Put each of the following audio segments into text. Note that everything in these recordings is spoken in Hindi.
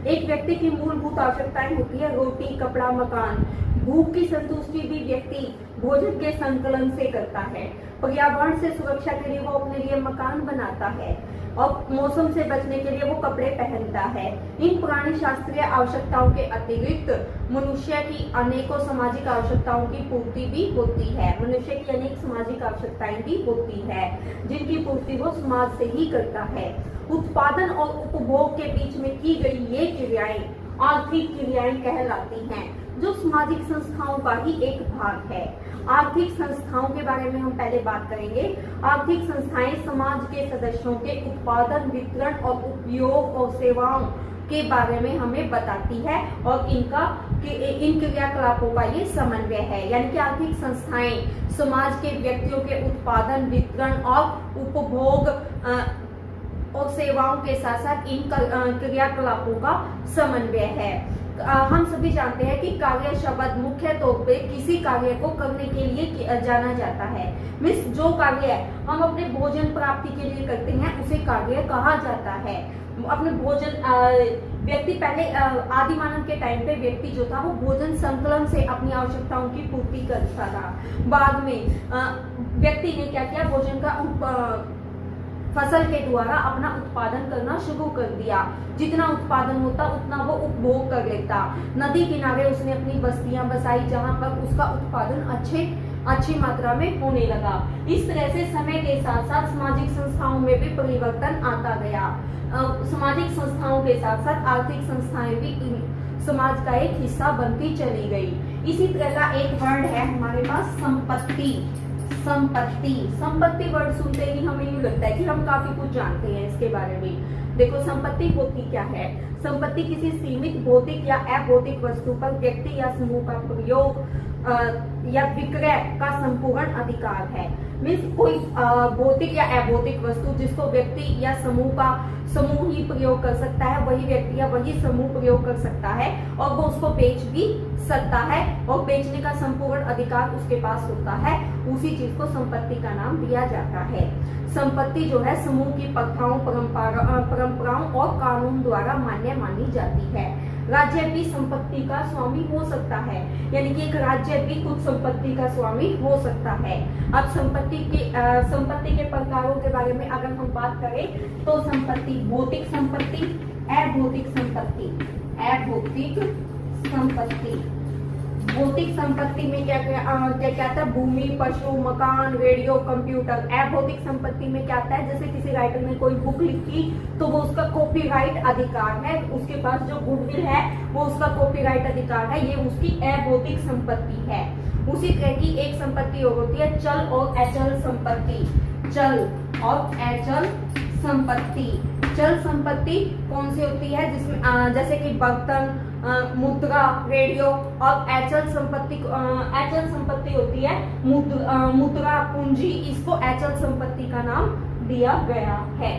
एक व्यक्ति की मूलभूत आवश्यकताएं होती है रोटी, कपड़ा, मकान। भूख की संतुष्टि भी व्यक्ति भोजन के संकलन से करता है। पर्यावरण से सुरक्षा के लिए वो अपने लिए मकान बनाता है और मौसम से बचने के लिए वो कपड़े पहनता है। इन पुरानी शास्त्रीय आवश्यकताओं के अतिरिक्त मनुष्य की अनेकों सामाजिक आवश्यकताओं की पूर्ति भी होती है। मनुष्य की अनेक सामाजिक आवश्यकताएं भी होती है जिनकी पूर्ति वो समाज से ही करता है। उत्पादन और उपभोग के बीच में की गई ये क्रियाएं आर्थिक क्रियाएं कहलाती हैं, जो सामाजिक संस्थाओं का ही एक भाग है। आर्थिक संस्थाओं के बारे में हम पहले बात करेंगे। आर्थिक संस्थाएं समाज के सदस्यों के उत्पादन, वितरण और उपयोग और सेवाओं के बारे में हमें बताती है और इन क्रियाकलापों का ये समन्वय है। यानी कि आर्थिक संस्थाएं समाज के व्यक्तियों के उत्पादन, वितरण और उपभोग और सेवाओं के साथ साथ इन क्रियाकलापों का समन्वय है। हम सभी जानते हैं कि कार्य शब्द मुख्य तौर पे किसी कार्य को करने के लिए जाना जाता है। मीन्स जो कार्य हम अपने भोजन प्राप्ति के लिए करते हैं उसे कार्य कहा जाता है। अपने भोजन व्यक्ति पहले आदि मानव के टाइम पे व्यक्ति जो था वो भोजन संकलन से अपनी आवश्यकताओं की पूर्ति करता था। बाद में व्यक्ति ने क्या किया, भोजन का फसल के द्वारा अपना उत्पादन करना शुरू कर दिया। जितना उत्पादन होता उतना वो उपभोग कर लेता। नदी किनारे उसने अपनी बस्तियां बसाई जहां पर उसका उत्पादन अच्छी मात्रा में होने लगा। इस तरह से समय के साथ साथ सामाजिक संस्थाओं में भी परिवर्तन आता गया। सामाजिक संस्थाओं के साथ साथ आर्थिक संस्थाएं भी समाज का एक हिस्सा बनती चली गई। इसी तरह का एक वर्ड है हमारे पास संपत्ति। संपत्ति वर्ड सुनते ही हमें यूँ लगता है कि हम काफी कुछ जानते हैं इसके बारे में। देखो संपत्ति होती क्या है। संपत्ति किसी सीमित भौतिक या अभौतिक वस्तु पर व्यक्ति या समूह का प्रयोग या विक्रय का संपूर्ण अधिकार है। मीन्स कोई भौतिक या अभौतिक वस्तु जिसको व्यक्ति या समूह ही प्रयोग कर सकता है, वही व्यक्ति या वही समूह प्रयोग कर सकता है और वो उसको बेच भी सकता है और बेचने का संपूर्ण अधिकार उसके पास होता है। उसी चीज को संपत्ति का नाम दिया जाता है। संपत्ति जो है समूह की प्रथाओं, परंपराओं और कानून द्वारा मान्य मानी जाती है। राज्य भी संपत्ति का स्वामी हो सकता है, यानी कि एक राज्य भी कुछ संपत्ति का स्वामी हो सकता है। अब संपत्ति के प्रकारों के बारे में अगर हम बात करें तो संपत्ति भौतिक संपत्ति, अभौतिक संपत्ति। भौतिक संपत्ति में क्या आता है, भूमि, पशु, मकान, रेडियो, कंप्यूटर। अभौतिक संपत्ति में क्या आता है, जैसे किसी राइटर ने कोई बुक लिखी तो वो उसका कॉपीराइट अधिकार है, उसके पास जो गुडविल है वो उसका कॉपीराइट अधिकार है, ये उसकी अभौतिक संपत्ति है। उसी तरह की एक संपत्ति और होती है चल और अचल संपत्ति। चल संपत्ति कौन सी होती है, जिसमें जैसे कि बर्तन, मुद्रा, रेडियो। और अचल संपत्ति होती है मुद्रा, पूंजी। इसको अचल संपत्ति का नाम दिया गया है।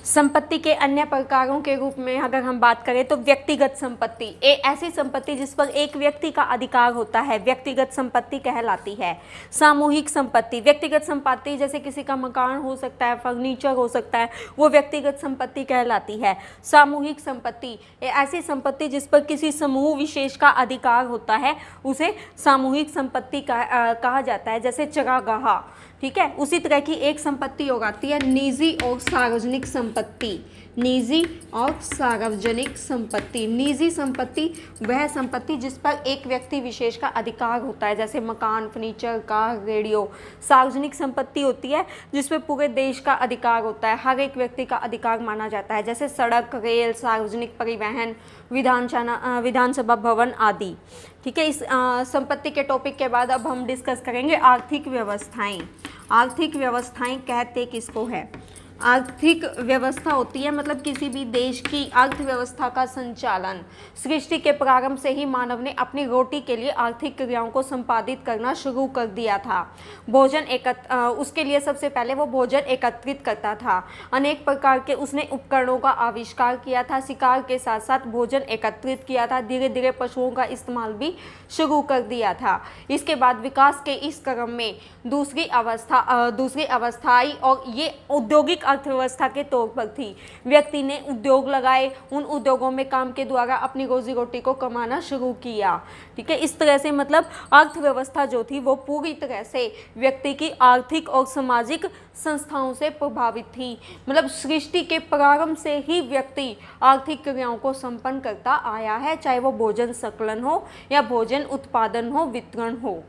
संपत्ति के अन्य प्रकारों के रूप में अगर हम बात करें तो व्यक्तिगत संपत्ति, ऐसी संपत्ति जिस पर एक व्यक्ति का अधिकार होता है, व्यक्तिगत संपत्ति कहलाती है। सामूहिक संपत्ति, व्यक्तिगत संपत्ति जैसे किसी का मकान हो सकता है, फर्नीचर हो सकता है, वो व्यक्तिगत संपत्ति कहलाती है। सामूहिक संपत्ति, ऐसी संपत्ति जिस पर किसी समूह विशेष का अधिकार होता है, उसे सामूहिक संपत्ति कहा जाता है, जैसे चरागाह। ठीक है, उसी तरह की एक संपत्ति हो जाती है निजी और सार्वजनिक संपत्ति। निजी और सार्वजनिक संपत्ति। निजी संपत्ति वह संपत्ति जिस पर एक व्यक्ति विशेष का अधिकार होता है, जैसे मकान, फर्नीचर, कार, रेडियो। सार्वजनिक संपत्ति होती है जिसमें पूरे देश का अधिकार होता है, हर एक व्यक्ति का अधिकार माना जाता है, जैसे सड़क, रेल, सार्वजनिक परिवहन, विधानसभा भवन आदि। ठीक है, इस संपत्ति के टॉपिक के बाद अब हम डिस्कस करेंगे आर्थिक व्यवस्थाएं। आर्थिक व्यवस्थाएं कहते किसको है? आर्थिक व्यवस्था होती है मतलब किसी भी देश की अर्थव्यवस्था का संचालन। सृष्टि के प्रारंभ से ही मानव ने अपनी रोटी के लिए आर्थिक क्रियाओं को संपादित करना शुरू कर दिया था। उसके लिए सबसे पहले वो भोजन एकत्रित करता था। अनेक प्रकार के उसने उपकरणों का आविष्कार किया था, शिकार के साथ साथ भोजन एकत्रित किया था, धीरे धीरे पशुओं का इस्तेमाल भी शुरू कर दिया था। इसके बाद विकास के इस क्रम में दूसरी अवस्था आई और ये औद्योगिक अर्थव्यवस्था के तौर पर थी। व्यक्ति ने उद्योग लगाए, उन उद्योगों में काम के द्वारा अपनी रोजी रोटी को कमाना शुरू किया। ठीक है, इस तरह से मतलब अर्थव्यवस्था जो थी वो पूरी तरह से व्यक्ति की आर्थिक और सामाजिक संस्थाओं से प्रभावित थी। मतलब सृष्टि के प्रारंभ से ही व्यक्ति आर्थिक क्रियाओं को संपन्न करता आया है, चाहे वो भोजन संकलन हो या भोजन उत्पादन हो, वितरण हो।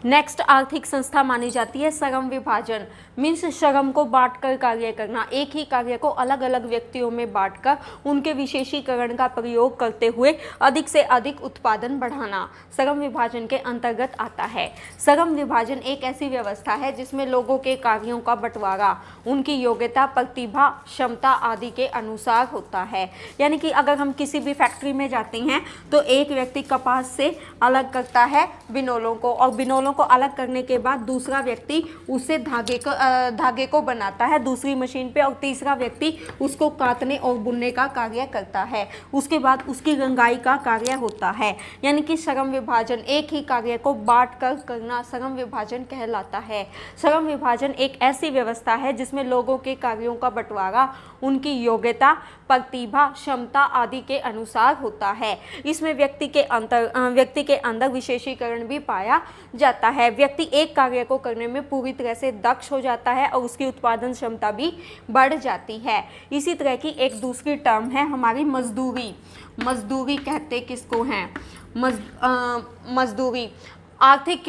नेक्स्ट आर्थिक संस्था मानी जाती है श्रम विभाजन। मीन्स श्रम को बांटकर कार्य करना, एक ही कार्य को अलग अलग व्यक्तियों में बांटकर उनके विशेषीकरण का प्रयोग करते हुए अधिक से अधिक उत्पादन बढ़ाना श्रम विभाजन के अंतर्गत आता है। श्रम विभाजन एक ऐसी व्यवस्था है जिसमें लोगों के कार्यों का बंटवारा उनकी योग्यता, प्रतिभा, क्षमता आदि के अनुसार होता है। यानी कि अगर हम किसी भी फैक्ट्री में जाते हैं तो एक व्यक्ति कपास से अलग करता है बिनोलों को, और बिनोलों को अलग करने के बाद दूसरा व्यक्ति उससे धागे को बनाता है दूसरी मशीन पे, और तीसरा व्यक्ति उसको काटने और बुनने का कार्य करता है। उसके बाद उसकी रंगाई का कार्य होता है। यानी कि श्रम विभाजन, एक ही कार्य को बांट कर करना श्रम विभाजन कहलाता है। श्रम विभाजन एक ऐसी व्यवस्था है जिसमें लोगों के कार्यों का बंटवारा उनकी योग्यता, प्रतिभा, क्षमता आदि के अनुसार होता है। इसमें व्यक्ति के अंदर विशेषीकरण भी पाया जाता है। व्यक्ति एक कार्य को करने में पूरी तरह से दक्ष हो जाता है और उसकी उत्पादन क्षमता भी बढ़ जाती है। इसी तरह की एक दूसरी टर्म है हमारी मजदूरी। मजदूरी कहते किसको हैं? मजदूरी आर्थिक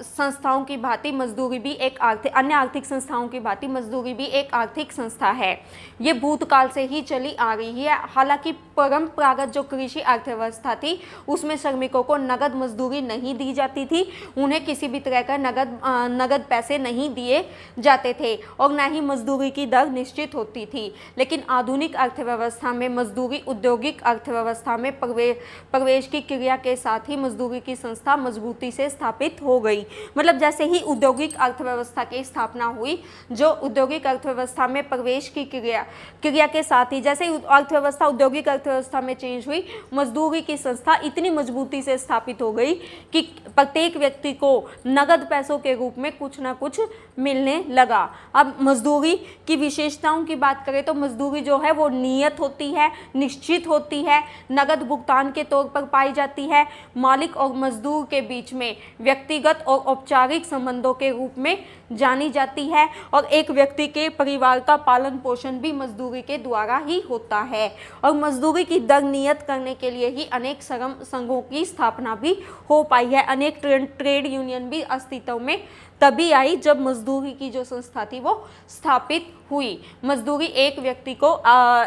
संस्थाओं की भांति मजदूरी भी एक अन्य आर्थिक संस्थाओं की भांति मजदूरी भी एक आर्थिक संस्था है। ये भूतकाल से ही चली आ रही है। हालांकि परंपरागत जो कृषि अर्थव्यवस्था थी उसमें श्रमिकों को नगद मजदूरी नहीं दी जाती थी, उन्हें किसी भी तरह का नगद पैसे नहीं दिए जाते थे और न ही मजदूरी की दर निश्चित होती थी। लेकिन आधुनिक अर्थव्यवस्था में मजदूरी औद्योगिक अर्थव्यवस्था में प्रवेश की क्रिया के साथ ही मजदूरी की संस्था मजबूती से स्थापित हो गई। मतलब जैसे ही औद्योगिक अर्थव्यवस्था की स्थापना हुई, जो औद्योगिक अर्थव्यवस्था में प्रवेश की क्रिया के साथ ही जैसे ही अर्थव्यवस्था औद्योगिक अर्थव्यवस्था में चेंज हुई, मजदूरी की संस्था इतनी मजबूती से स्थापित हो गई कि प्रत्येक व्यक्ति को नगद पैसों के रूप में कुछ ना कुछ मिलने लगा। अब मजदूरी की विशेषताओं की बात करें तो मजदूरी जो है वो नियत होती है, निश्चित होती है, नगद भुगतान के तौर पर पाई जाती है, मालिक और मजदूर के बीच में व्यक्तिगत और औपचारिक संबंधों के रूप में जानी जाती है और एक व्यक्ति के परिवार का पालन पोषण भी मजदूरी के द्वारा ही होता है। और मजदूरी की दर नियत करने के लिए ही अनेक श्रम संघों की स्थापना भी हो पाई है। अनेक ट्रेड यूनियन भी अस्तित्व में तभी आई जब मजदूरी की जो संस्था थी वो स्थापित हुई। मजदूरी एक व्यक्ति को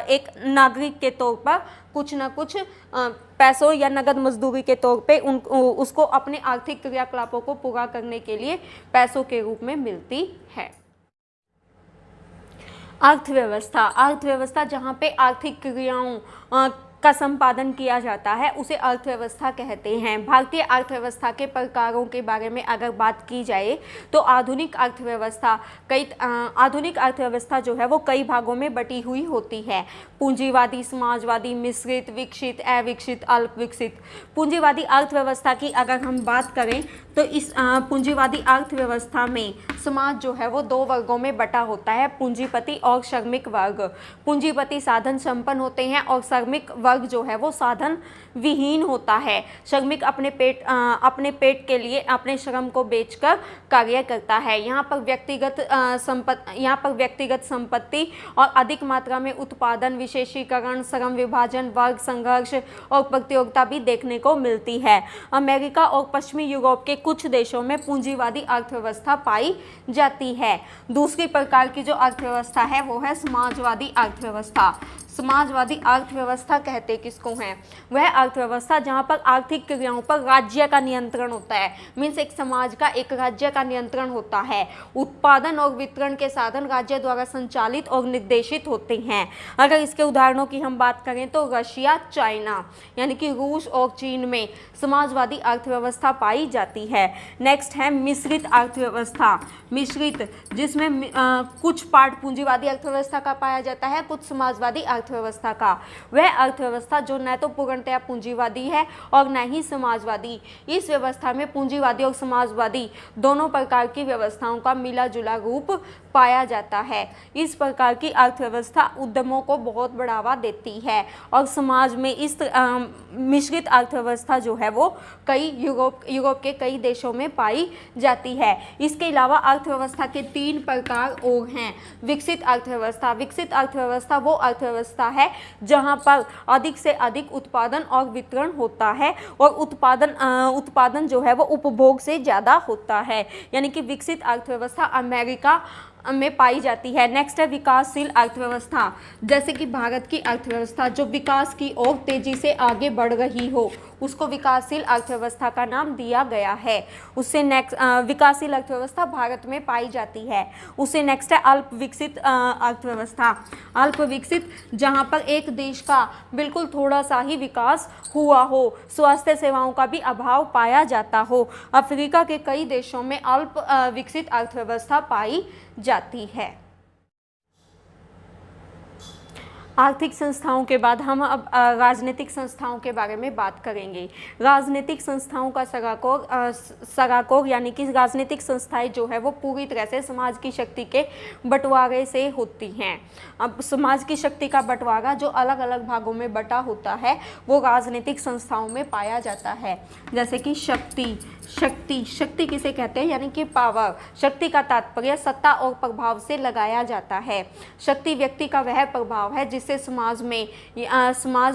एक नागरिक के तौर पर कुछ न कुछ पैसों या नगद मजदूरी के तौर पे उसको अपने आर्थिक क्रियाकलापों को पूरा करने के लिए पैसों के रूप में मिलती है। अर्थव्यवस्था जहाँ पे आर्थिक क्रियाओं का संपादन किया जाता है उसे अर्थव्यवस्था कहते हैं। भारतीय अर्थव्यवस्था के प्रकारों के बारे में अगर बात की जाए तो आधुनिक अर्थव्यवस्था जो है वो कई भागों में बटी हुई होती है। पूंजीवादी, समाजवादी, मिश्रित, विकसित, अविकसित, अल्प विकसित। पूंजीवादी अर्थव्यवस्था की अगर हम बात करें तो इस पूंजीवादी अर्थव्यवस्था में समाज जो है वो दो वर्गों में बटा होता है, पूंजीपति और श्रमिक वर्ग। पूंजीपति साधन संपन्न होते हैं और श्रमिक वर्ग जो है वो साधन विहीन होता है। श्रमिक अपने पेट के लिए अपने श्रम को बेचकर कार्य करता है। यहाँ पर व्यक्तिगत संपत्ति और अधिक मात्रा में उत्पादन, विशेषीकरण, श्रम विभाजन, वर्ग संघर्ष और प्रतियोगिता भी देखने को मिलती है। अमेरिका और पश्चिमी यूरोप के कुछ देशों में पूंजीवादी अर्थव्यवस्था पाई जाती है। दूसरी प्रकार की जो अर्थव्यवस्था है वो है समाजवादी अर्थव्यवस्था। समाजवादी अर्थव्यवस्था कहते किसको हैं? वह अर्थव्यवस्था जहाँ पर आर्थिक क्रियाओं पर राज्य का नियंत्रण होता है। मीन्स एक समाज का, एक राज्य का नियंत्रण होता है। उत्पादन और वितरण के साधन राज्य द्वारा संचालित और निर्देशित होते हैं। अगर इसके उदाहरणों की हम बात करें तो रशिया, चाइना यानी कि रूस और चीन में समाजवादी अर्थव्यवस्था पाई जाती है। नेक्स्ट है मिश्रित अर्थव्यवस्था। मिश्रित जिसमें कुछ पार्ट पूंजीवादी अर्थव्यवस्था का पाया जाता है, कुछ समाजवादी अर्थव्यवस्था का। वह अर्थव्यवस्था जो न तो पूर्णतया पूंजीवादी है और न ही समाजवादी। इस व्यवस्था में पूंजीवादी और समाजवादी दोनों प्रकार की व्यवस्थाओं का मिला जुला रूप पाया जाता है। इस प्रकार की अर्थव्यवस्था उद्यमों को बहुत बढ़ावा देती है और समाज में इस मिश्रित अर्थव्यवस्था जो है वो कई यूरोप के कई देशों में पाई जाती है। इसके अलावा अर्थव्यवस्था के 3 प्रकार और हैं। विकसित अर्थव्यवस्था। विकसित अर्थव्यवस्था वो अर्थव्यवस्था है जहां पर अधिक से अधिक उत्पादन और वितरण होता है और उत्पादन जो है वो उपभोग से ज़्यादा होता है, यानी कि विकसित अर्थव्यवस्था अमेरिका में पाई जाती है। नेक्स्ट है विकासशील अर्थव्यवस्था, जैसे कि भारत की अर्थव्यवस्था जो विकास की ओर तेजी से आगे बढ़ रही हो, उसको विकासशील अर्थव्यवस्था का नाम दिया गया है। उससे नेक्स्ट विकासशील अर्थव्यवस्था भारत में पाई जाती है। उससे नेक्स्ट है अल्प विकसित अर्थव्यवस्था। अल्प विकसित जहां पर एक देश का बिल्कुल थोड़ा सा ही विकास हुआ हो, स्वास्थ्य सेवाओं का भी अभाव पाया जाता हो। अफ्रीका के कई देशों में अल्प विकसित अर्थव्यवस्था पाई जाती है। आर्थिक संस्थाओं के बाद हम अब राजनीतिक संस्थाओं के बारे में बात करेंगे। राजनीतिक संस्थाओं का सराकोर यानी कि राजनीतिक संस्थाएं जो है वो पूरी तरह से समाज की शक्ति के बंटवारे से होती हैं। अब समाज की शक्ति का बंटवारा जो अलग अलग भागों में बटा होता है वो राजनीतिक संस्थाओं में पाया जाता है। जैसे कि शक्ति किसे कहते हैं, यानी कि पावर। शक्ति का तात्पर्य सत्ता और प्रभाव से लगाया जाता है। शक्ति व्यक्ति का वह प्रभाव है जिससे समाज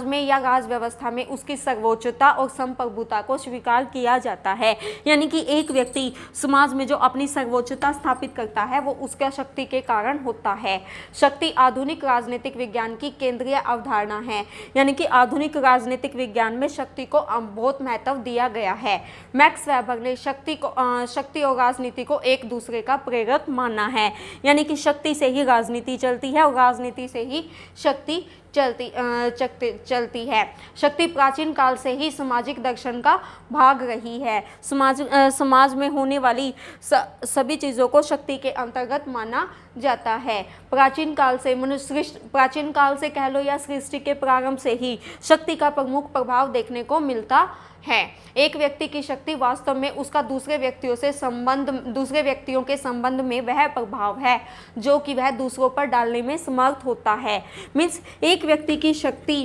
में या राज व्यवस्था में उसकी सर्वोच्चता और संप्रभुता को स्वीकार किया जाता है। यानी कि एक व्यक्ति समाज में जो अपनी सर्वोच्चता स्थापित करता है वो उसका शक्ति के कारण होता है। शक्ति आधुनिक राजनीतिक विज्ञान की केंद्रीय अवधारणा है, यानी कि आधुनिक राजनीतिक विज्ञान में शक्ति को बहुत महत्व दिया गया है। मैक्स वेबर ने शक्ति और राजनीति को एक दूसरे का प्रेरक माना है, यानी कि शक्ति से ही राजनीति चलती है और राजनीति से ही शक्ति चलती है। शक्ति प्राचीन काल से ही सामाजिक दर्शन का भाग रही है। समाज में होने वाली सभी चीज़ों को शक्ति के अंतर्गत माना जाता है। प्राचीन काल से कह लो या सृष्टि के प्रारंभ से ही शक्ति का प्रमुख प्रभाव देखने को मिलता है। एक व्यक्ति की शक्ति वास्तव में उसका दूसरे व्यक्तियों के संबंध में वह प्रभाव है जो कि वह दूसरों पर डालने में समर्थ होता है। मीन्स एक व्यक्ति की शक्ति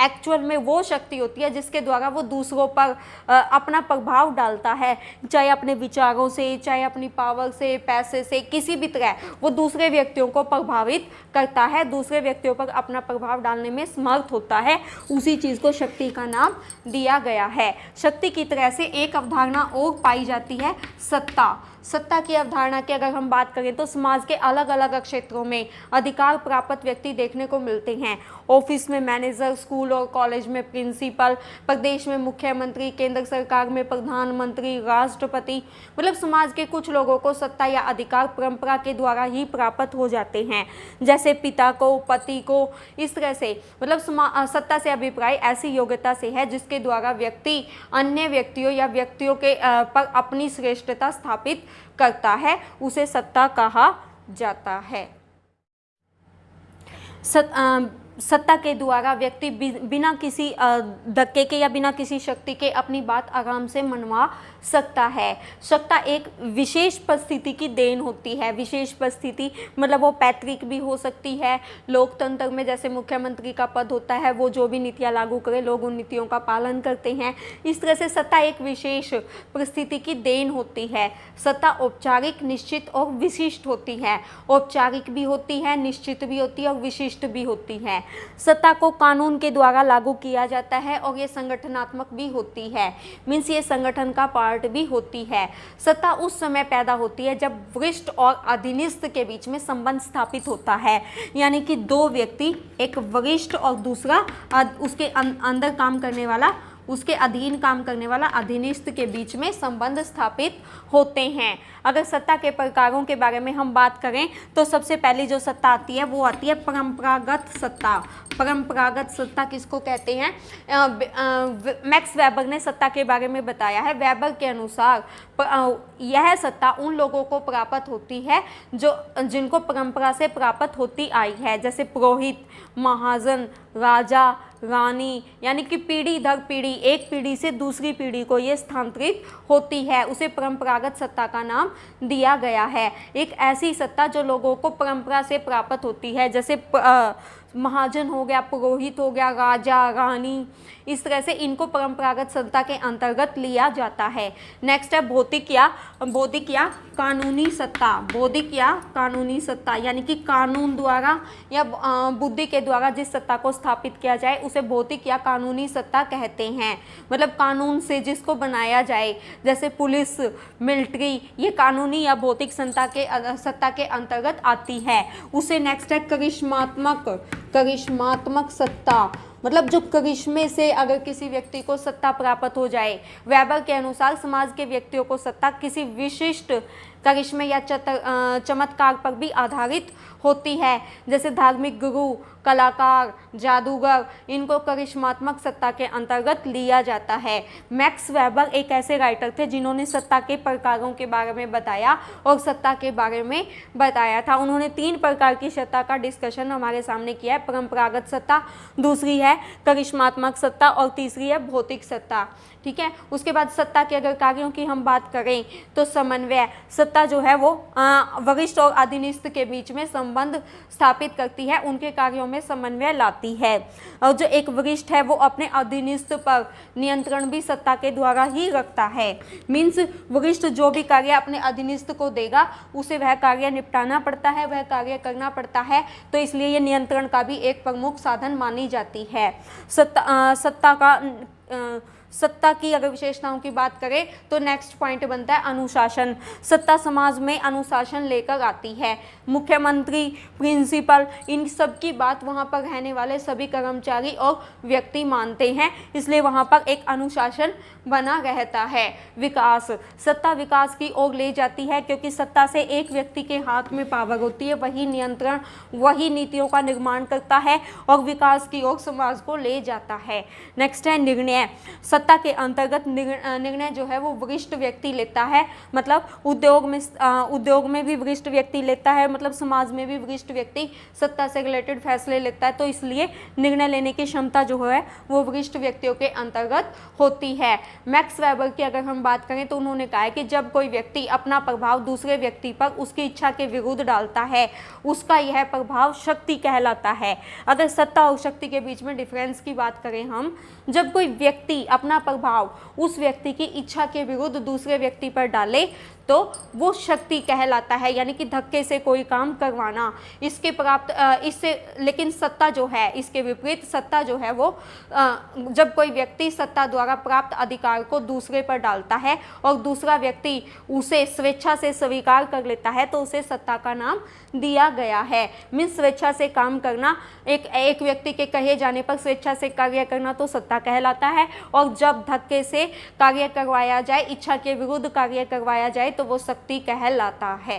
एक्चुअल में वो शक्ति होती है जिसके द्वारा वो दूसरों पर अपना प्रभाव डालता है, चाहे अपने विचारों से, चाहे अपनी पावर से, पैसे से, किसी भी तरह वो दूसरे व्यक्तियों को प्रभावित करता है, दूसरे व्यक्तियों पर अपना प्रभाव डालने में समर्थ होता है। उसी चीज़ को शक्ति का नाम दिया गया है। शक्ति की तरह से एक अवधारणा और पाई जाती है सत्ता की अवधारणा की अगर हम बात करें तो समाज के अलग अलग क्षेत्रों में अधिकार प्राप्त व्यक्ति देखने को मिलते हैं। ऑफिस में मैनेजर, स्कूल और कॉलेज में प्रिंसिपल, प्रदेश में मुख्यमंत्री, केंद्र सरकार में प्रधानमंत्री, राष्ट्रपति, मतलब समाज के कुछ लोगों को सत्ता या अधिकार परंपरा के द्वारा ही प्राप्त हो जाते हैं, जैसे पिता को, पति को। इस तरह से मतलब सत्ता से अभिप्राय ऐसी योग्यता से है जिसके द्वारा व्यक्ति अन्य व्यक्तियों या व्यक्तियों के पर अपनी श्रेष्ठता स्थापित करता है, उसे सत्ता कहा जाता है। सत्ता के द्वारा व्यक्ति बिना किसी धक्के के या बिना किसी शक्ति के अपनी बात आराम से मनवा सकता है। सत्ता एक विशेष परिस्थिति की देन होती है। विशेष परिस्थिति मतलब वो पैतृक भी हो सकती है। लोकतंत्र में जैसे मुख्यमंत्री का पद होता है, वो जो भी नीतियाँ लागू करे लोग उन नीतियों का पालन करते हैं। इस तरह से सत्ता एक विशेष परिस्थिति की देन होती है। सत्ता औपचारिक, निश्चित और विशिष्ट होती है। औपचारिक भी होती है, निश्चित भी होती है और विशिष्ट भी होती है। सत्ता को कानून के द्वारा लागू किया जाता है और ये संगठनात्मक भी होती है, मीन्स ये संगठन का पार्ट भी होती है। सत्ता उस समय पैदा होती है जब वरिष्ठ और अधीनस्थ के बीच में संबंध स्थापित होता है, यानी कि दो व्यक्ति, एक वरिष्ठ और दूसरा उसके अंदर काम करने वाला, उसके अधीन काम करने वाला अधीनस्थ के बीच में संबंध स्थापित होते हैं। अगर सत्ता के प्रकारों के बारे में हम बात करें तो सबसे पहली जो सत्ता आती है वो आती है परंपरागत सत्ता। परंपरागत सत्ता किसको कहते हैं? मैक्स वेबर ने सत्ता के बारे में बताया है। वेबर के अनुसार यह सत्ता उन लोगों को प्राप्त होती है जिनको परंपरा से प्राप्त होती आई है, जैसे पुरोहित, महाजन, राजा, रानी, यानी कि पीढ़ी दर पीढ़ी, एक पीढ़ी से दूसरी पीढ़ी को ये स्थानांतरित होती है, उसे परंपरागत सत्ता का नाम दिया गया है। एक ऐसी सत्ता जो लोगों को परंपरा से प्राप्त होती है, जैसे महाजन हो गया, पुरोहित हो गया, राजा रानी, इस तरह से इनको परंपरागत सत्ता के अंतर्गत लिया जाता है। नेक्स्ट है बौद्धिक या कानूनी सत्ता। बौद्धिक या कानूनी सत्ता यानी कि कानून द्वारा या बुद्धि के द्वारा जिस सत्ता को स्थापित किया जाए उसे बौद्धिक या कानूनी सत्ता कहते हैं। मतलब कानून से जिसको बनाया जाए, जैसे पुलिस, मिलिट्री, ये कानूनी या बौद्धिक सत्ता के अंतर्गत आती है। उसे नेक्स्ट है करिश्मात्मक सत्ता। मतलब जो करिश्मे से अगर किसी व्यक्ति को सत्ता प्राप्त हो जाए। वेबर के अनुसार समाज के व्यक्तियों को सत्ता किसी विशिष्ट करिश्मे या चमत्कार पर भी आधारित होती है, जैसे धार्मिक गुरु, कलाकार, जादूगर, इनको करिश्मात्मक सत्ता के अंतर्गत लिया जाता है। मैक्स वेबर एक ऐसे राइटर थे जिन्होंने सत्ता के प्रकारों के बारे में बताया और सत्ता के बारे में बताया था। उन्होंने 3 प्रकार की सत्ता का डिस्कशन हमारे सामने किया है, परंपरागत सत्ता, दूसरी है करिश्मात्मक सत्ता और तीसरी है भौतिक सत्ता। ठीक है, उसके बाद सत्ता के अगर कार्यों की हम बात करें तो समन्वय सत्ता जो है वो वरिष्ठ और अधीनस्थ के बीच में संबंध स्थापित करती है, उनके कार्यों में समन्वय लाती है। और जो एक वरिष्ठ है वो अपने अधीनस्थ पर नियंत्रण भी सत्ता के द्वारा ही रखता है। मीन्स वरिष्ठ जो भी कार्य अपने अधीनस्थ को देगा उसे वह कार्य निपटाना पड़ता है, वह कार्य करना पड़ता है, तो इसलिए ये नियंत्रण का भी एक प्रमुख साधन मानी जाती है। सत्ता की अगर विशेषताओं की बात करें तो नेक्स्ट पॉइंट बनता है अनुशासन। सत्ता समाज में अनुशासन लेकर आती है। मुख्यमंत्री, प्रिंसिपल, इन सब की बात वहाँ पर रहने वाले सभी कर्मचारी और व्यक्ति मानते हैं, इसलिए वहाँ पर एक अनुशासन बना रहता है। विकास, सत्ता विकास की ओर ले जाती है, क्योंकि सत्ता से एक व्यक्ति के हाथ में पावर होती है, वही नियंत्रण, वही नीतियों का निर्माण करता है और विकास की ओर समाज को ले जाता है। नेक्स्ट है निर्णय। सत्ता के अंतर्गत निर्णय जो है वो वरिष्ठ व्यक्ति लेता है, मतलब उद्योग में भी वरिष्ठ व्यक्ति लेता है, मतलब समाज में भी वरिष्ठ व्यक्ति सत्ता से रिलेटेड फैसले लेता है, तो इसलिए निर्णय लेने की क्षमता जो है वो वरिष्ठ व्यक्तियों के अंतर्गत होती है। मैक्स वेबर की अगर हम बात करें तो उन्होंने कहा है कि जब कोई व्यक्ति अपना प्रभाव दूसरे व्यक्ति पर उसकी इच्छा के विरुद्ध डालता है, उसका यह प्रभाव शक्ति कहलाता है। अगर सत्ता और शक्ति के बीच में डिफरेंस की बात करें हम, जब कोई व्यक्ति अपना प्रभाव उस व्यक्ति की इच्छा के विरुद्ध दूसरे व्यक्ति पर डाले तो वो शक्ति कहलाता है, यानी कि धक्के से कोई काम करवाना। लेकिन सत्ता जो है, इसके विपरीत सत्ता जो है वो जब कोई व्यक्ति सत्ता द्वारा प्राप्त अधिकार को दूसरे पर डालता है और दूसरा व्यक्ति उसे स्वेच्छा से स्वीकार कर लेता है तो उसे सत्ता का नाम दिया गया है। मीन्स स्वेच्छा से काम करना, एक व्यक्ति के कहे जाने पर स्वेच्छा से कार्य करना तो सत्ता कहलाता है, और जब धक्के से कार्य करवाया जाए, इच्छा के विरुद्ध कार्य करवाया जाए तो वो शक्ति कहलाता है।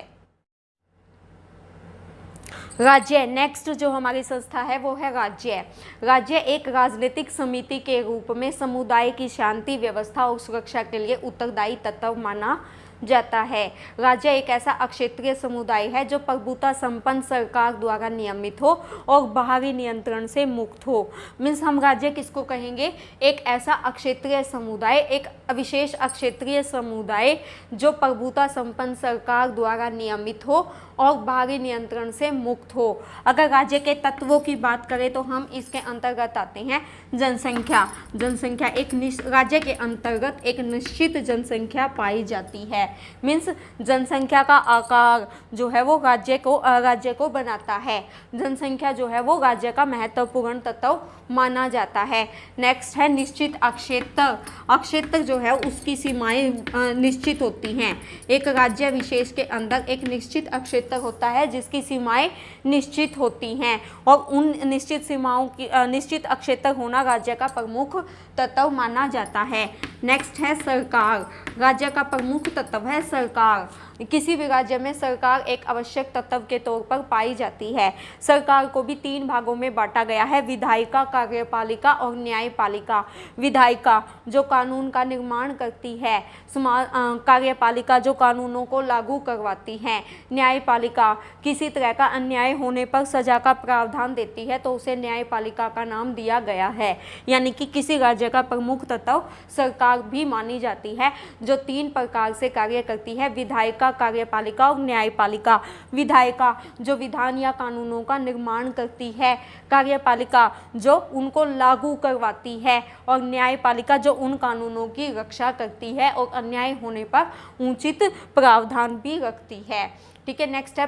राज्य, नेक्स्ट जो हमारी संस्था है वो है राज्य। राज्य एक राजनीतिक समिति के रूप में समुदाय की शांति, व्यवस्था और सुरक्षा के लिए उत्तरदायी तत्व माना जाता है। राज्य एक ऐसा अक्षेत्रीय समुदाय है जो प्रभुता संपन्न सरकार द्वारा नियमित हो और बाहरी नियंत्रण से मुक्त हो। मीन्स हम राज्य किसको कहेंगे? एक ऐसा अक्षेत्रीय समुदाय, एक विशेष अक्षेत्रीय समुदाय जो प्रभुता संपन्न सरकार द्वारा नियमित हो और बाहरी नियंत्रण से मुक्त हो। अगर राज्य के तत्वों की बात करें तो हम इसके अंतर्गत आते हैं जनसंख्या। जनसंख्या एक राज्य के अंतर्गत एक निश्चित जनसंख्या पाई जाती है। मीन्स जनसंख्या का आकार जो है वो राज्य को बनाता है। जनसंख्या जो है वो राज्य का महत्वपूर्ण तत्व माना जाता है। नेक्स्ट है निश्चित अक्षेत्र। अक्षेत्र जो है उसकी सीमाएं निश्चित होती हैं। एक राज्य विशेष के अंदर एक निश्चित अक्षेत्र होता है जिसकी सीमाएं निश्चित होती हैं, और उन निश्चित सीमाओं की निश्चित अक्षेत्र होना राज्य का प्रमुख तत्व माना जाता है। नेक्स्ट है सरकार। राज्य का प्रमुख तत्व है सरकार। किसी भी राज्य में सरकार एक आवश्यक तत्व के तौर पर पाई जाती है। सरकार को भी 3 भागों में बांटा गया है, विधायिका, कार्यपालिका और न्यायपालिका। विधायिका जो कानून का निर्माण करती है, कार्यपालिका जो कानूनों को लागू करवाती है, न्यायपालिका किसी तरह का अन्याय होने पर सजा का प्रावधान देती है तो उसे न्यायपालिका का नाम दिया गया है। यानी कि किसी राज्य का प्रमुख तत्व सरकार भी मानी जाती है, जो 3 प्रकार से कार्य करती है, विधायिका, कार्यपालिका और न्यायपालिका। विधायिका जो विधान या कानूनों का निर्माण करती है, कार्यपालिका जो उनको लागू करवाती है और न्यायपालिका जो उन कानूनों की रक्षा करती है और अन्याय होने पर उचित प्रावधान भी रखती है। ठीक है, नेक्स्ट है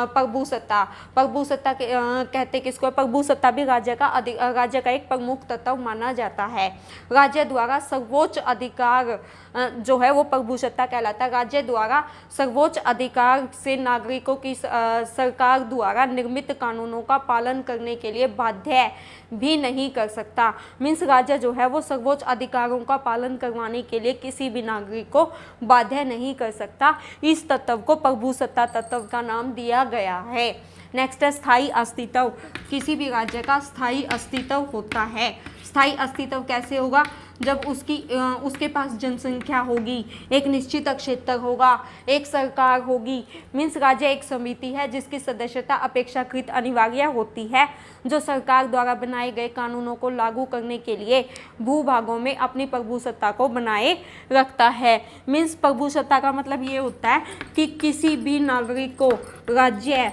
प्रभुसत्ता। प्रभुसत्ता कहते किसको? प्रभुसत्ता भी राज्य का एक प्रमुख तत्व माना जाता है। राज्य द्वारा सर्वोच्च अधिकार जो है वो प्रभुसत्ता कहलाता है। राज्य द्वारा सर्वोच्च अधिकार से नागरिकों की सरकार द्वारा निर्मित कानूनों का पालन करने के लिए बाध्य भी नहीं कर सकता। मीन्स राज्य जो है वो सर्वोच्च अधिकारों का पालन करवाने के लिए किसी भी नागरिक को बाध्य नहीं कर सकता। इस तत्व को प्रभुसत्ता तत्व का नाम दिया गया है। नेक्स्ट है स्थायी अस्तित्व। किसी भी राज्य का स्थायी अस्तित्व होता है। स्थायी अस्तित्व कैसे होगा? जब उसके पास जनसंख्या होगी, एक निश्चित क्षेत्र होगा, एक सरकार होगी। मीन्स राज्य एक समिति है जिसकी सदस्यता अपेक्षाकृत अनिवार्य होती है, जो सरकार द्वारा बनाए गए कानूनों को लागू करने के लिए भूभागों में अपनी प्रभुसत्ता को बनाए रखता है। मीन्स प्रभुसत्ता का मतलब ये होता है कि किसी भी नागरिक को राज्य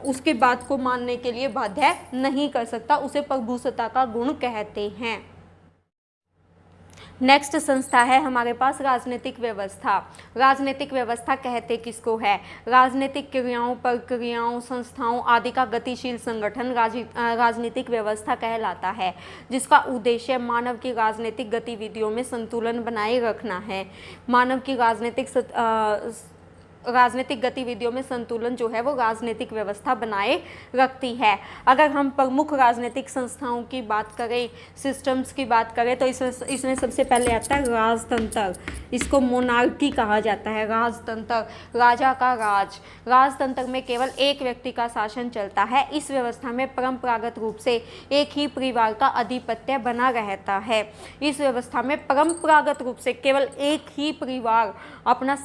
उसके बात को मानने के लिए बाध्य नहीं कर सकता, उसे प्रभुसत्ता का गुण कहते हैं। नेक्स्ट संस्था है हमारे पास राजनीतिक व्यवस्था। राजनीतिक व्यवस्था कहते किसको है? राजनीतिक क्रियाओं, प्रक्रियाओं, संस्थाओं आदि का गतिशील संगठन राजनीतिक व्यवस्था कहलाता है, जिसका उद्देश्य मानव की राजनीतिक गतिविधियों में संतुलन बनाए रखना है। मानव की राजनीतिक गतिविधियों में संतुलन जो है वो राजनीतिक व्यवस्था बनाए रखती है। अगर हम प्रमुख राजनीतिक संस्थाओं की बात करें, सिस्टम्स की बात करें, तो इसमें सबसे पहले आता है राजतंत्र। इसको मोनार्की कहा जाता है। राजतंत्र, राजा का राज। राजतंत्र में केवल एक व्यक्ति का शासन चलता है। इस व्यवस्था में परंपरागत रूप से एक ही परिवार का आधिपत्य बना रहता है। इस व्यवस्था में परंपरागत रूप से केवल एक ही परिवार अपना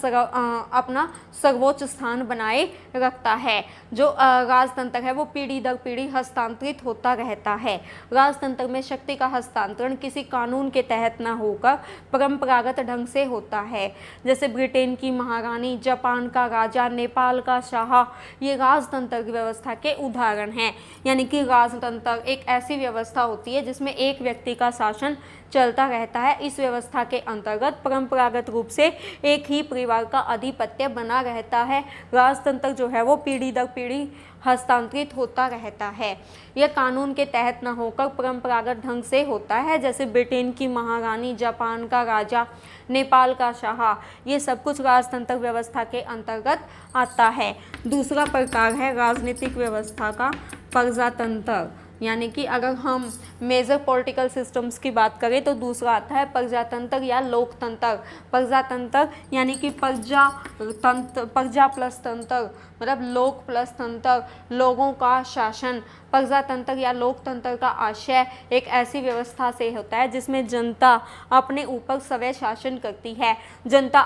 सर्वोच्च स्थान बनाए रखता है। जो राजतंत्र है वो पीढ़ी दर पीढ़ी हस्तांतरित होता रहता है। राजतंत्र में शक्ति का हस्तांतरण किसी कानून के तहत न होकर परंपरागत ढंग से होता है। जैसे ब्रिटेन की महारानी, जापान का राजा, नेपाल का शाह, ये राजतंत्र की व्यवस्था के उदाहरण हैं। यानी कि राजतंत्र एक ऐसी व्यवस्था होती है जिसमें एक व्यक्ति का शासन चलता रहता है। इस व्यवस्था के अंतर्गत परंपरागत रूप से एक ही परिवार का आधिपत्य बना रहता है। राजतंत्र जो है वो पीढ़ी दर पीढ़ी हस्तांतरित होता रहता है। यह कानून के तहत न होकर परंपरागत ढंग से होता है। जैसे ब्रिटेन की महारानी, जापान का राजा, नेपाल का शाह, ये सब कुछ राजतंत्र व्यवस्था के अंतर्गत आता है। दूसरा प्रकार है राजनीतिक व्यवस्था का प्रजातंत्र। यानी कि अगर हम मेजर पॉलिटिकल सिस्टम्स की बात करें तो दूसरा आता है प्रजातंत्र या लोकतंत्र। प्रजातंत्र यानी कि प्रजा प्लस तंत्र, मतलब लोक प्लस तंत्र, लोगों का शासन। प्रजातंत्र या लोकतंत्र का आशय एक ऐसी व्यवस्था से होता है जिसमें जनता अपने ऊपर स्वयं शासन करती है। जनता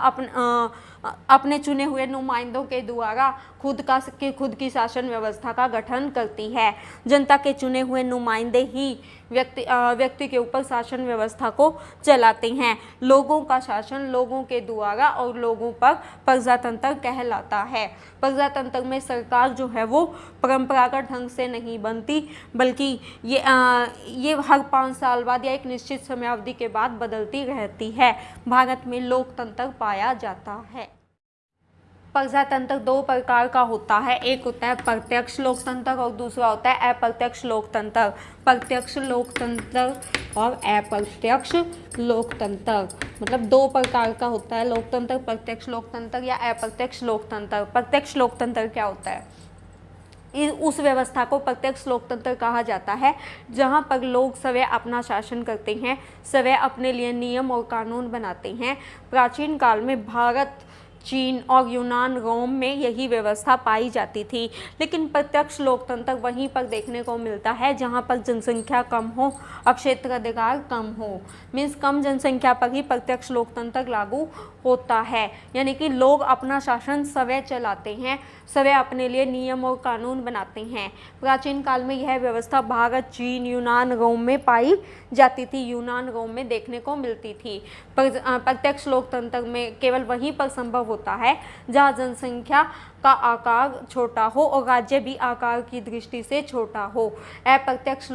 अपने चुने हुए नुमाइंदों के द्वारा खुद की शासन व्यवस्था का गठन करती है। जनता के चुने हुए नुमाइंदे ही व्यक्ति के ऊपर शासन व्यवस्था को चलाते हैं। लोगों का शासन लोगों के द्वारा और लोगों पर प्रजातंत्र कहलाता है। प्रजातंत्र में सरकार जो है वो परंपरागत ढंग से नहीं बनती, बल्कि ये हर 5 साल बाद या एक निश्चित समयावधि के बाद बदलती रहती है। भारत में लोकतंत्र पाया जाता है। प्रजातंत्र 2 प्रकार का होता है। एक होता है प्रत्यक्ष लोकतंत्र और दूसरा होता है अप्रत्यक्ष लोकतंत्र। प्रत्यक्ष लोकतंत्र और अप्रत्यक्ष लोकतंत्र मतलब 2 प्रकार का होता है लोकतंत्र, प्रत्यक्ष लोकतंत्र या अप्रत्यक्ष लोकतंत्र। प्रत्यक्ष लोकतंत्र क्या होता है? उस व्यवस्था को प्रत्यक्ष लोकतंत्र कहा जाता है, जहां पर लोग स्वयं अपना शासन करते हैं, स्वयं अपने लिए नियम और कानून बनाते हैं। प्राचीन काल में भारत, चीन और यूनान, रोम में यही व्यवस्था पाई जाती थी। लेकिन प्रत्यक्ष लोकतंत्र वहीं पर देखने को मिलता है जहां पर जनसंख्या कम हो और क्षेत्राधिकार कम हो। मीन्स कम जनसंख्या पर ही प्रत्यक्ष लोकतंत्र लागू होता है, यानी कि लोग अपना शासन स्वयं चलाते हैं, स्वयं अपने लिए नियम और कानून बनाते हैं। प्राचीन काल में यह व्यवस्था भारत, चीन, यूनान, रोम में पाई जाती थी, यूनान, रोम में देखने को मिलती थी। प्रत्यक्ष लोकतंत्र में केवल वहीं पर संभव होता है जहाँ जनसंख्या का आकार छोटा हो और राज्य भी आकार की दृष्टि से छोटा हो। अप्रत्यक्ष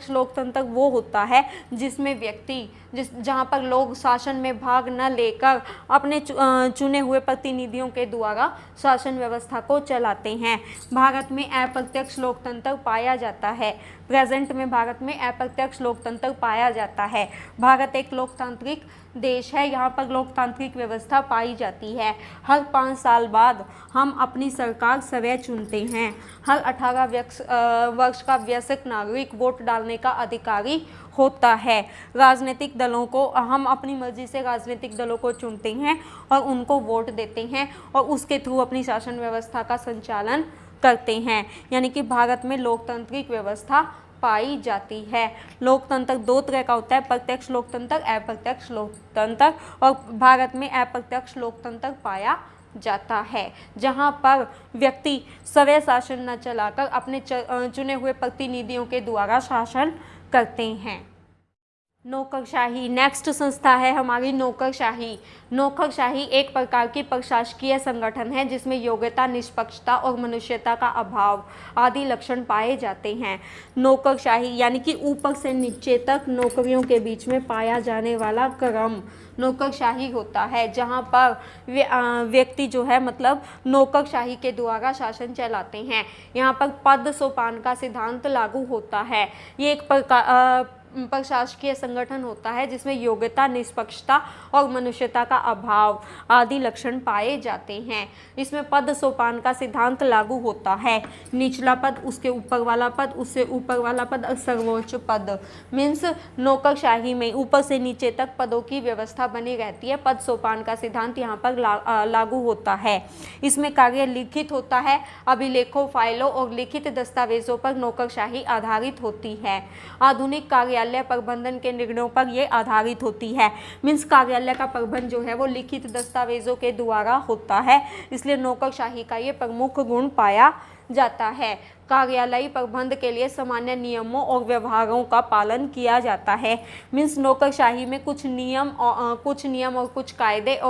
लोकतंत्र वो होता है जिसमें व्यक्ति जहाँ पर लोग शासन में भाग न लेकर अपने चुने हुए प्रतिनिधियों के द्वारा शासन व्यवस्था को चलाते हैं। भारत में अप्रत्यक्ष लोकतंत्र पाया जाता है। प्रेजेंट में भारत में अप्रत्यक्ष लोकतंत्र पाया जाता है। भारत एक लोकतांत्रिक देश है, यहाँ पर लोकतांत्रिक व्यवस्था पाई जाती है। हर 5 साल बाद हम अपनी सरकार स्वयं चुनते हैं। हर 18 वर्ष का वयस्क नागरिक वोट डालने का अधिकारी होता है। राजनीतिक दलों को हम अपनी मर्जी से राजनीतिक दलों को चुनते हैं और उनको वोट देते हैं और उसके थ्रू अपनी शासन व्यवस्था का संचालन करते हैं। यानी कि भारत में लोकतांत्रिक व्यवस्था पाई जाती है। लोकतंत्र 2 तरह का होता है, प्रत्यक्ष लोकतंत्र, अप्रत्यक्ष लोकतंत्र। और भारत में अप्रत्यक्ष लोकतंत्र पाया जाता है जहां पर व्यक्ति स्वयं शासन न चलाकर अपने चुने हुए प्रतिनिधियों के द्वारा शासन करते हैं। नौकरशाही नेक्स्ट संस्था है हमारी नौकरशाही। नौकरशाही एक प्रकार की प्रशासकीय संगठन है जिसमें योग्यता, निष्पक्षता और मनुष्यता का अभाव आदि लक्षण पाए जाते हैं। नौकरशाही यानी कि ऊपर से नीचे तक नौकरियों के बीच में पाया जाने वाला क्रम नौकरशाही होता है, जहां पर व्यक्ति जो है मतलब नौकरशाही के द्वारा शासन चलाते हैं। यहाँ पर पद सोपान का सिद्धांत लागू होता है। ये एक प्रशासकीय संगठन होता है जिसमें योग्यता, निष्पक्षता और मनुष्यता का अभाव आदि लक्षण पाए जाते हैं। इसमें पद सोपान का सिद्धांत लागू होता है। निचला पद, उसके ऊपर वाला पद, उससे ऊपर वाला पद और सर्वोच्च पद। मीन्स नौकरशाही में ऊपर से नीचे तक पदों की व्यवस्था बनी रहती है। पद सोपान का सिद्धांत यहाँ पर लागू होता है। इसमें कार्य लिखित होता है। अभिलेखों, फाइलों और लिखित दस्तावेजों पर नौकरशाही आधारित होती है। आधुनिक कार्यालय प्रबंधन के निर्णयों पर यह आधारित होती है। मीन्स कार्यालय का प्रबंधन जो है वो लिखित दस्तावेजों के द्वारा होता है, इसलिए नौकरशाही का ये प्रमुख गुण पाया जाता है। कार्यालयी प्रबंध के लिए सामान्य नियमों और व्यवहारों का पालन किया जाता है। मीन्स नौकरशाही में कुछ नियम और कुछ कायदे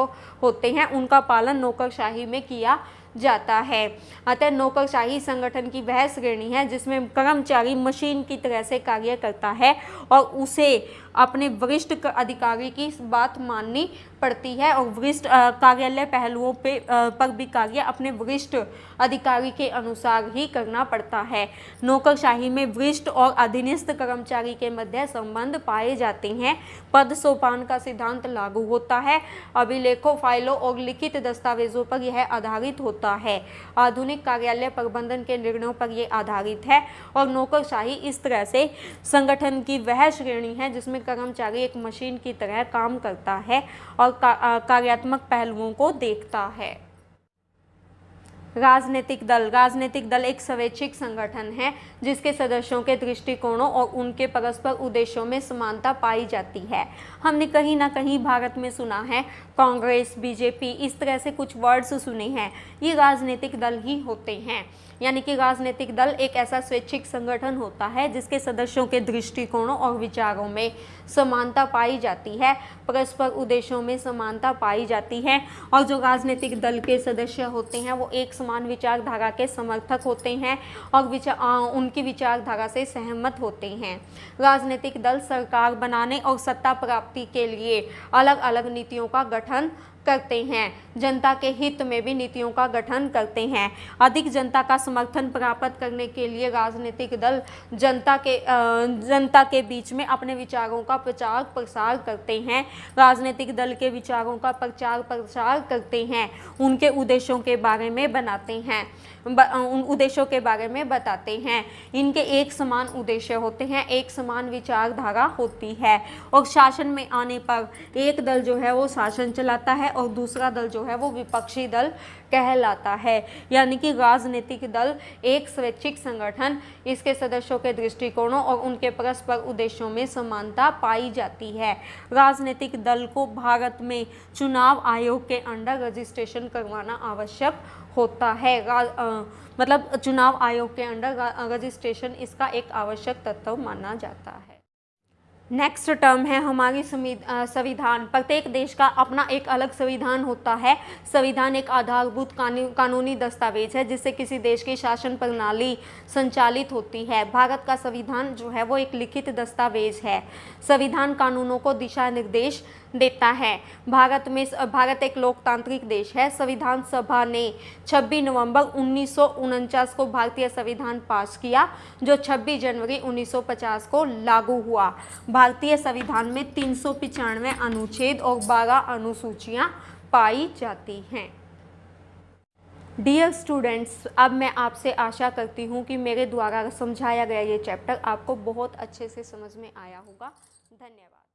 होते हैं, उनका पालन नौकरशाही में किया जाता है। अतः नौकरशाही संगठन की वह श्रेणी है जिसमें कर्मचारी मशीन की तरह से कार्य करता है और उसे अपने वरिष्ठ अधिकारी की बात माननी पड़ती है और वरिष्ठ कार्यालय पहलुओं पर भी कार्य अपने वरिष्ठ अधिकारी के अनुसार ही करना पड़ता है। नौकरशाही में वरिष्ठ और अधीनस्थ कर्मचारी के मध्य संबंध पाए जाते हैं। पद सोपान का सिद्धांत लागू होता है। अभिलेखों, फाइलों और लिखित दस्तावेजों पर यह आधारित होता है। आधुनिक कार्यालय प्रबंधन के निर्णयों पर यह आधारित है और नौकरशाही इस तरह से संगठन की वह श्रेणी है जिसमें कर्मचारी एक मशीन की तरह काम करता है और कार्यात्मक पहलुओं को देखता है। राजनीतिक दल एक स्वैच्छिक संगठन है जिसके सदस्यों के दृष्टिकोणों और उनके परस्पर उद्देश्यों में समानता पाई जाती है। हमने कहीं ना कहीं भारत में सुना है कांग्रेस, बीजेपी, इस तरह से कुछ वर्ड्स सुने हैं। ये राजनीतिक दल ही होते हैं। यानी कि राजनीतिक दल एक ऐसा स्वैच्छिक संगठन होता है जिसके सदस्यों के दृष्टिकोणों और विचारों में समानता पाई जाती है, परस्पर उद्देश्यों में समानता पाई जाती है और जो राजनीतिक दल के सदस्य होते हैं वो एक समान विचारधारा के समर्थक होते हैं और उनकी विचारधारा से सहमत होते हैं। राजनीतिक दल सरकार बनाने और सत्ता प्राप्ति के लिए अलग अलग नीतियों का गठन करते हैं। जनता के हित में भी नीतियों का गठन करते हैं। अधिक जनता का समर्थन प्राप्त करने के लिए राजनीतिक दल जनता के बीच में अपने विचारों का प्रचार प्रसार करते हैं। राजनीतिक दल के विचारों का प्रचार प्रसार करते हैं, उनके उद्देश्यों के बारे में उन उद्देश्यों के बारे में बताते हैं। इनके एक समान उद्देश्य होते हैं, एक समान विचारधारा होती है, और शासन में आने पर एक दल जो है वो शासन चलाता है और दूसरा दल जो है वो विपक्षी दल कहलाता है। यानी कि राजनीतिक दल एक स्वैच्छिक संगठन, इसके सदस्यों के दृष्टिकोणों और उनके परस्पर उद्देश्यों में समानता पाई जाती है। राजनीतिक दल को भारत में चुनाव आयोग के अंडर रजिस्ट्रेशन करवाना आवश्यक होता है। मतलब चुनाव आयोग के अंडर रजिस्ट्रेशन इसका एक आवश्यक तत्व माना जाता है। नेक्स्ट टर्म है हमारी संविधान। प्रत्येक देश का अपना एक अलग संविधान होता है। संविधान एक आधारभूत कानूनी दस्तावेज है जिससे किसी देश की शासन प्रणाली संचालित होती है। भारत का संविधान जो है वो एक लिखित दस्तावेज है। संविधान कानूनों को दिशा निर्देश देता है। भारत एक लोकतांत्रिक देश है। संविधान सभा ने 26 नवंबर 1949 को भारतीय संविधान पास किया, जो 26 जनवरी 1950 को लागू हुआ। भारतीय संविधान में 395 अनुच्छेद और 12 अनुसूचियां पाई जाती हैं। डियर स्टूडेंट्स, अब मैं आपसे आशा करती हूँ कि मेरे द्वारा समझाया गया ये चैप्टर आपको बहुत अच्छे से समझ में आया होगा। धन्यवाद।